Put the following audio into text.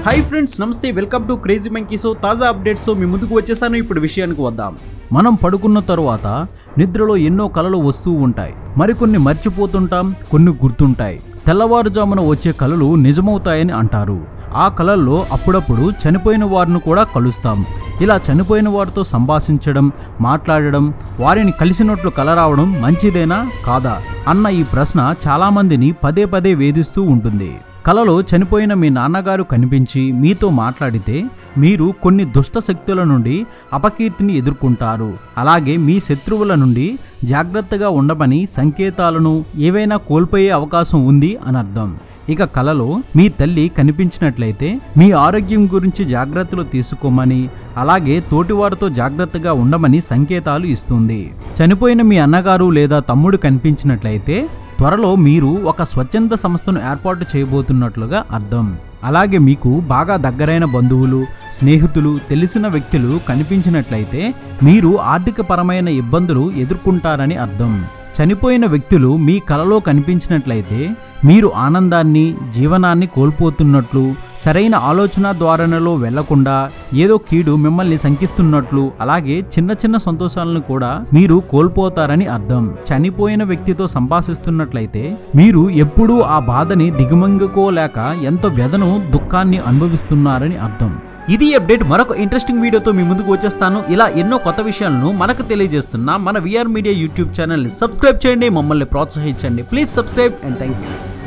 Hi friends, నమస్తే. Welcome to crazy monkey. So తాజా updates తో మీ ముందుకు వచ్చేసాను. ఇప్పుడు విషయానికి వద్దాం. మనం పడుకున్న తరువాత నిద్రలో ఎన్నో కలలు వస్తూ ఉంటాయి. మరికొన్ని మర్చిపోతుంటాం, కొన్ని గుర్తుంటాయి. తెల్లవారుజామున వచ్చే కలలు నిజమవుతాయని అంటారు. ఆ కలల్లో అప్పుడప్పుడు చనిపోయిన వారిని కూడా కలుస్తాం. ఇలా చనిపోయిన వారితో సంభాషించడం, మాట్లాడడం, వారిని కలిసినట్లు కల రావడం మంచిదేనా కాదా అన్న ఈ ప్రశ్న చాలామందిని పదే పదే వేధిస్తూ ఉంటుంది. కలలో చనిపోయిన మీ నాన్నగారు కనిపించి మీతో మాట్లాడితే మీరు కొన్ని దుష్ట శక్తుల నుండి అపకీర్తిని ఎదుర్కొంటారు. అలాగే మీ శత్రువుల నుండి జాగ్రత్తగా ఉండమని సంకేతాలను ఏవైనా కోల్పోయే అవకాశం ఉంది అని అర్థం. ఇక కలలో మీ తల్లి కనిపించినట్లయితే మీ ఆరోగ్యం గురించి జాగ్రత్తలు తీసుకోమని, అలాగే తోటివారితో జాగ్రత్తగా ఉండమని సంకేతాలు ఇస్తుంది. చనిపోయిన మీ అన్నగారు లేదా తమ్ముడు కనిపించినట్లయితే త్వరలో మీరు ఒక స్వచ్ఛంద సంస్థను ఏర్పాటు చేయబోతున్నట్లుగా అర్థం. అలాగే మీకు బాగా దగ్గరైన బంధువులు, స్నేహితులు, తెలిసిన వ్యక్తులు కనిపించినట్లయితే మీరు ఆర్థికపరమైన ఇబ్బందులు ఎదుర్కొంటారని అర్థం. చనిపోయిన వ్యక్తులు మీ కలలో కనిపించినట్లయితే మీరు ఆనందాన్ని, జీవనాన్ని కోల్పోతున్నట్లు, సరైన ఆలోచన ధోరణిలో వెళ్లకుండా ఏదో కీడు మిమ్మల్ని శంకిస్తున్నట్లు, అలాగే చిన్న చిన్న సంతోషాలను కూడా మీరు కోల్పోతారని అర్థం. చనిపోయిన వ్యక్తితో సంభాషిస్తున్నట్లయితే మీరు ఎప్పుడూ ఆ బాధని దిగుమంగుకోలేక ఎంతో వ్యధను, దుఃఖాన్ని అనుభవిస్తున్నారని అర్థం. ఇది అప్డేట్. మరొక ఇంట్రెస్టింగ్ వీడియోతో మీ ముందుకు వచ్చేస్తాను. ఇలా ఎన్నో కొత్త విషయాలను మనకు తెలియజేస్తున్న మన విఆర్ మీడియా యూట్యూబ్ ఛానల్ని సబ్స్క్రైబ్ చేయండి, మమ్మల్ని ప్రోత్సహించండి. Please subscribe and thank you.